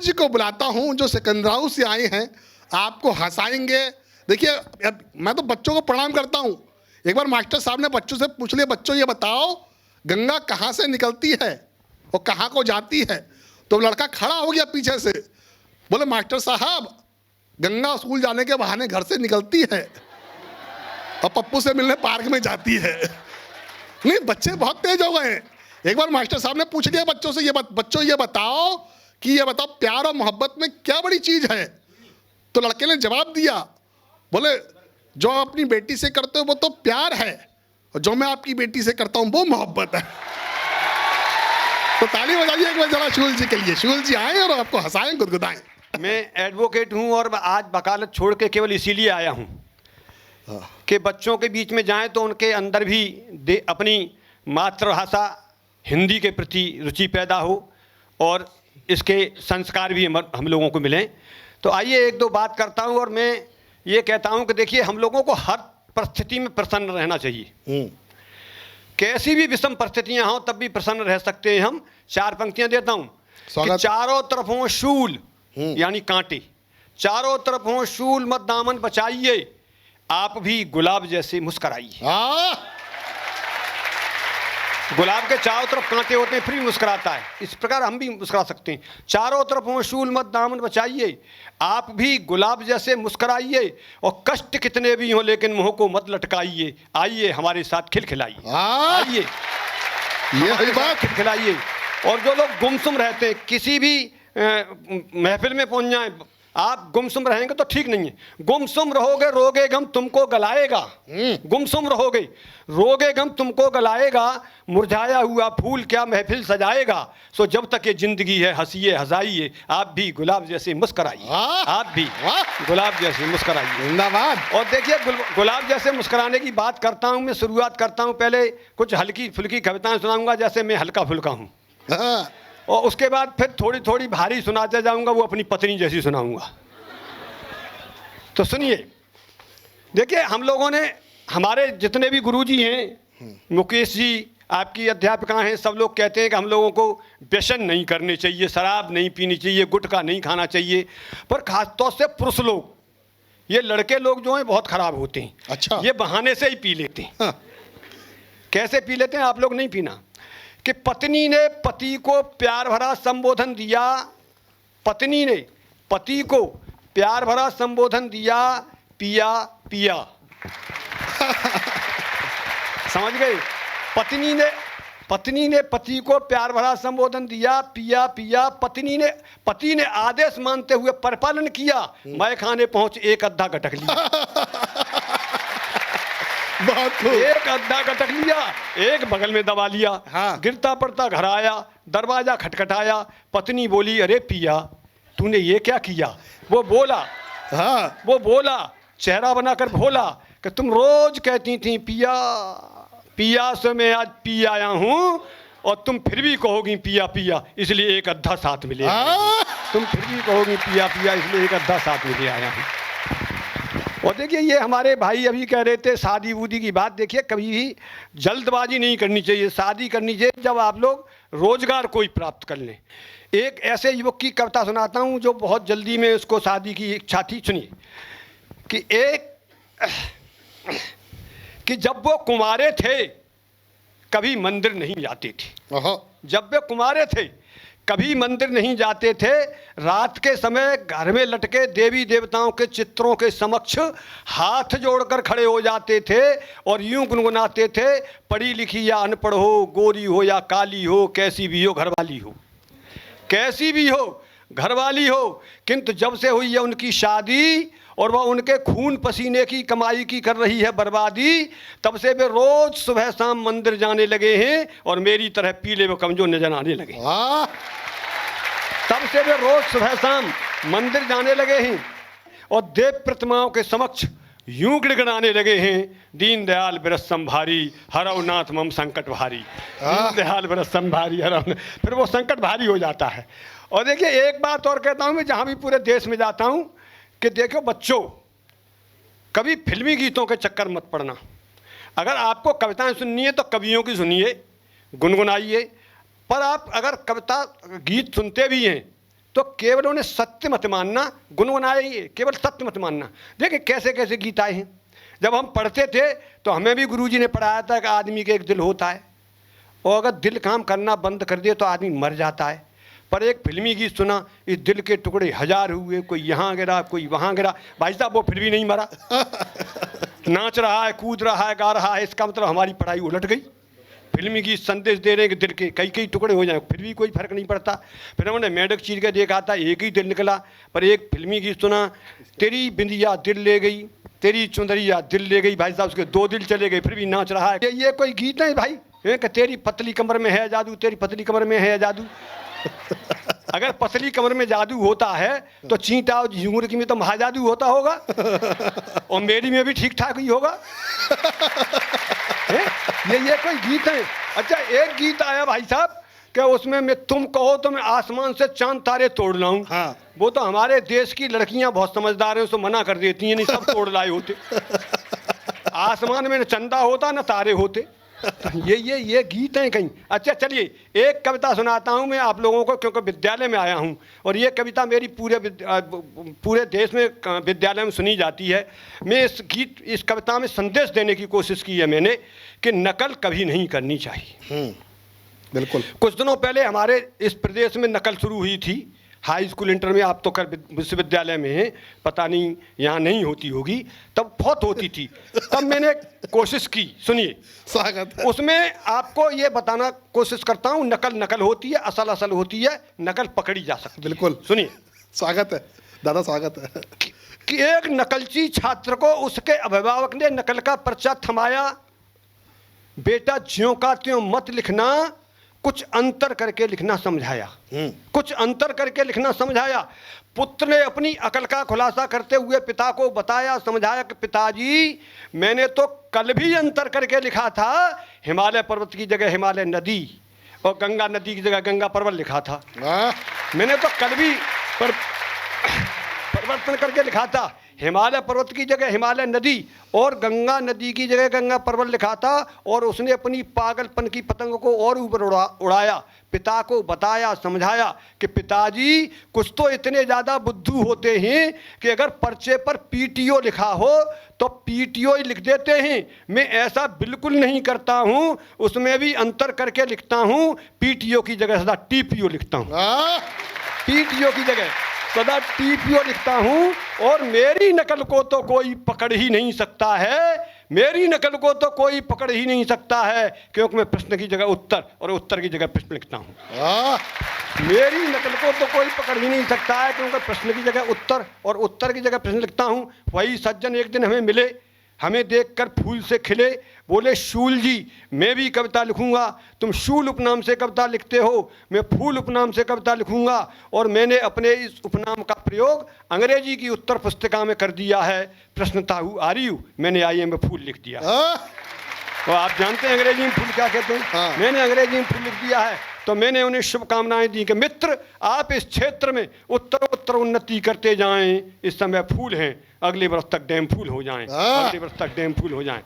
जी को बुलाता हूं जो सिकंदराऊ से आए हैं, आपको हंसाएंगे। देखिए, मैं तो बच्चों को प्रणाम करता हूं। एक बार मास्टर साहब ने बच्चों से पूछ लिया, बच्चों ये बताओ गंगा कहाँ से निकलती है और कहाँ को जाती है? तो लड़का खड़ा हो गया पीछे से, बोले मास्टर साहब गंगा स्कूल जाने के बहाने घर से निकलती है और पप्पू से मिलने पार्क में जाती है। नहीं, बच्चे बहुत तेज हो गए हैं। एक बार मास्टर साहब ने पूछ लिया बच्चों से, बच्चों ये बताओ प्यार और मोहब्बत में क्या बड़ी चीज है? तो लड़के ने जवाब दिया, बोले जो आप अपनी बेटी से करते हो वो तो प्यार है, और जो मैं आपकी बेटी से करता हूं वो मोहब्बत है। तो ताली बजाइए एक बार जरा शूल जी के लिए। शूल जी आए और आपको हंसाएं, गुदगुदाएं। मैं एडवोकेट हूं और आज वकालत छोड़ के केवल इसीलिए आया हूं कि बच्चों के बीच में जाएं तो उनके अंदर भी अपनी मातृभाषा हिंदी के प्रति रुचि पैदा हो और इसके संस्कार भी हम लोगों को मिलें। तो आइए एक दो बात करता हूं। और मैं ये कहता हूं कि देखिए, हम लोगों को हर परिस्थिति में प्रसन्न रहना चाहिए। कैसी भी विषम परिस्थितियां हों तब भी प्रसन्न रह सकते हैं हम। 4 पंक्तियां देता हूं कि चारों तरफ हों शूल यानी कांटे, चारों तरफ हों शूल मत दामन बचाइए, आप भी गुलाब जैसे मुस्कुराइए। गुलाब के चारों तरफ कांटे होते हैं फिर भी मुस्कुराता है, इस प्रकार हम भी मुस्कुरा सकते हैं। चारों तरफ हों शूल मत दामन बचाइए, आप भी गुलाब जैसे मुस्कुराइए, और कष्ट कितने भी हों लेकिन मुंह को मत लटकाइए, आइए हमारे साथ खिलखिलाइए। आइए ये बात खिलखिलाइए। और जो लोग गुमसुम रहते हैं, किसी भी महफिल में पहुंच जाएं, आप गुमसुम रहेंगे तो ठीक नहीं है। गुमसुम रहोगे रोगे गम तुमको गलाएगा, गुमसुम रहोगे रोगे गम तुमको गलाएगा, मुरझाया हुआ फूल क्या महफिल सजाएगा। सो जब तक ये जिंदगी है हंसिए हंसाइए, आप भी गुलाब जैसे मुस्कुराइए, आप भी गुलाब जैसे मुस्कुराइए। जिंदाबाद। और देखिए, गुलाब जैसे मुस्कुराने की बात करता हूँ, मैं शुरुआत करता हूँ, पहले कुछ हल्की फुल्की कविताएं सुनाऊंगा जैसे मैं हल्का फुल्का हूँ, और उसके बाद फिर थोड़ी थोड़ी भारी सुनाते जाऊंगा, वो अपनी पत्नी जैसी सुनाऊंगा। तो सुनिए, देखिए, हम लोगों ने, हमारे जितने भी गुरुजी हैं, मुकेश जी आपकी अध्यापिका हैं, सब लोग कहते हैं कि हम लोगों को व्यसन नहीं करने चाहिए, शराब नहीं पीनी चाहिए, गुटखा नहीं खाना चाहिए। पर खासतौर से पुरुष लोग, ये लड़के लोग जो हैं बहुत खराब होते हैं। अच्छा। ये बहाने से ही पी लेते हैं। हाँ। कैसे पी लेते हैं? आप लोग नहीं पीना। कि पत्नी ने पति को प्यार भरा संबोधन दिया, पत्नी ने पति को प्यार भरा संबोधन दिया, पिया पिया। समझ गए? पत्नी ने पति को प्यार भरा संबोधन दिया, पिया पिया। पति ने आदेश मानते हुए परिपालन किया, मैं खाने पहुंच एक अद्धा गटक लिया। एक अद्धा गटक लिया, एक बगल में दबा लिया। हाँ। गिरता पड़ता घर आया, दरवाजा खटखटाया, पत्नी बोली, अरे पिया तूने ये क्या किया? वो बोला, हाँ, वो बोला चेहरा बनाकर भोला कि तुम रोज कहती थी पिया पिया, से मैं आज पी आया हूँ और तुम फिर भी कहोगी पिया पिया, इसलिए एक अद्धा साथ में ले आया हूं। तुम फिर भी कहोगी पिया पिया, इसलिए एक अद्धा साथ में ले आया हूँ। और देखिए, ये हमारे भाई अभी कह रहे थे शादी वूदी की बात। देखिए, कभी भी जल्दबाजी नहीं करनी चाहिए, शादी करनी चाहिए जब आप लोग रोजगार कोई प्राप्त कर लें। एक ऐसे युवक की कविता सुनाता हूँ जो बहुत जल्दी में उसको शादी की इच्छा थी। सुनिए कि जब वो कुंवारे थे कभी मंदिर नहीं जाते थे। जब वे कुंवारे थे कभी मंदिर नहीं जाते थे, रात के समय घर में लटके देवी देवताओं के चित्रों के समक्ष हाथ जोड़कर खड़े हो जाते थे और यूं गुनगुनाते थे, पढ़ी लिखी या अनपढ़ हो, गोरी हो या काली हो, कैसी भी हो घरवाली हो, कैसी भी हो घरवाली हो। किंतु जब से हुई है उनकी शादी और वह उनके खून पसीने की कमाई की कर रही है बर्बादी, तब से वे रोज सुबह शाम मंदिर जाने लगे हैं और मेरी तरह पीले व कमजोर नजर आने लगे। तब से वे रोज सुबह शाम मंदिर जाने लगे हैं और देव प्रतिमाओं के समक्ष यूं गिड़गिड़ाने लगे हैं, दीनदयाल बिरस संभारी हरव नाथ मम संकट भारी। दीनदयाल बिरस संभारी हरव, फिर वो संकट भारी हो जाता है। और देखिए, एक बात और कहता हूँ मैं, जहाँ भी पूरे देश में जाता हूँ, कि देखो बच्चों, कभी फिल्मी गीतों के चक्कर मत पड़ना। अगर आपको कविताएं सुननी है तो कवियों की सुनिए, गुनगुनाइए। पर आप अगर कविता गीत सुनते भी हैं तो केवल उन्हें सत्य मत मानना, गुनगुनाए ये, केवल सत्य मत मानना। देखिए कैसे कैसे गीत आए हैं। जब हम पढ़ते थे तो हमें भी गुरुजी ने पढ़ाया था कि आदमी के एक दिल होता है, और अगर दिल काम करना बंद कर दे तो आदमी मर जाता है। पर एक फिल्मी गीत सुना, इस दिल के टुकड़े हजार हुए, कोई यहाँ गिरा कोई वहाँ गिरा, भाई साहब वो फिर भी नहीं मरा। नाच रहा है, कूद रहा है, गा रहा है, इसका मतलब हमारी पढ़ाई उलट गई। फिल्मी गीत संदेश दे रहे हैं कि दिल के कई कई टुकड़े हो जाए, फिर भी कोई फर्क नहीं पड़ता। फिर हमने मेढक चीर के देखा था, एक ही दिल निकला। पर एक फिल्मी गीत सुना, तेरी बिंदिया दिल ले गई, तेरी चुंदरिया दिल ले गई, भाई साहब उसके 2 दिल चले गए, फिर भी नाच रहा है। ये कोई गीत है भाई? कि तेरी पतली कमर में है जादू, तेरी पतली कमर में है जादू। अगर पतली कमर में जादू होता है तो चींटा और झिंगुर की में तो महाजादू होता होगा, और मेरी में भी ठीक ठाक ही होगा। ये कोई गीत है? अच्छा एक गीत आया भाई साहब कि उसमें मैं तुम कहो तो मैं आसमान से चांद तारे तोड़ लाऊं। हाँ। वो तो हमारे देश की लड़कियां बहुत समझदार हैं, उसको मना कर देती हैं, नहीं सब तोड़ लाए होते। आसमान में न चंदा होता न तारे होते। ये गीत हैं कहीं। अच्छा चलिए एक कविता सुनाता हूँ मैं आप लोगों को, क्योंकि विद्यालय में आया हूँ और ये कविता मेरी पूरे देश में विद्यालय में सुनी जाती है। मैं इस कविता में संदेश देने की कोशिश की है मैंने कि नकल कभी नहीं करनी चाहिए। बिल्कुल। कुछ दिनों पहले हमारे इस प्रदेश में नकल शुरू हुई थी, हाई स्कूल इंटर में। आप तो कर विश्वविद्यालय में हैं, पता नहीं यहाँ नहीं होती होगी, तब बहुत होती थी। तब मैंने कोशिश की, सुनिए स्वागत है। उसमें आपको ये बताना कोशिश करता हूँ, नकल होती है, असल होती है, नकल पकड़ी जा सकती है। बिल्कुल सुनिए। स्वागत है दादा, स्वागत है। कि एक नकलची छात्र को उसके अभिभावक ने नकल का पर्चा थमाया, बेटा ज्यों का त्यों मत लिखना, कुछ अंतर करके लिखना समझाया। कुछ अंतर करके लिखना समझाया। पुत्र ने अपनी अकल का खुलासा करते हुए पिता को बताया, समझाया कि पिताजी मैंने तो कल भी अंतर करके लिखा था, हिमालय पर्वत की जगह हिमालय नदी और गंगा नदी की जगह गंगा पर्वत लिखा था। मैंने तो कल भी परिवर्तन करके लिखा था, हिमालय पर्वत की जगह हिमालय नदी और गंगा नदी की जगह गंगा पर्वत लिखा था। और उसने अपनी पागलपन की पतंग को और ऊपर उड़ाया, पिता को बताया, समझाया कि पिताजी कुछ तो इतने ज़्यादा बुद्धू होते हैं कि अगर पर्चे पर पीटीओ लिखा हो तो पीटीओ ही लिख देते हैं। मैं ऐसा बिल्कुल नहीं करता हूँ, उसमें भी अंतर करके लिखता हूँ, पीटीओ की जगह सदा टीपीओ लिखता हूँ। पीटीओ की जगह सदा टीपीओ लिखता हूँ। और मेरी नकल को तो कोई पकड़ ही नहीं सकता है, मेरी नकल को तो कोई पकड़ ही नहीं सकता है, क्योंकि मैं प्रश्न की जगह उत्तर और उत्तर की जगह प्रश्न लिखता हूँ। मेरी नकल को तो कोई पकड़ ही नहीं सकता है, क्योंकि प्रश्न की जगह उत्तर और उत्तर की जगह प्रश्न लिखता हूँ। वही सज्जन एक दिन हमें मिले, हमें देखकर फूल से खिले, बोले शूल जी मैं भी कविता लिखूंगा, तुम शूल उपनाम से कविता लिखते हो, मैं फूल उपनाम से कविता लिखूंगा। और मैंने अपने इस उपनाम का प्रयोग अंग्रेजी की उत्तर पुस्तिका में कर दिया है, प्रश्नता हूँ आ रही हूँ, मैंने आई में फूल लिख दिया। तो आप जानते हैं अंग्रेजी में फूल क्या कहते हैं? मैंने अंग्रेजी में फूल लिख दिया है। तो मैंने उन्हें शुभकामनाएं दी कि मित्र आप इस क्षेत्र में उत्तर उन्नति करते जाएं, इस समय फूल हैं, अगले वर्ष तक डैम फूल हो जाएं, अगले वर्ष तक डैम फूल हो जाएं।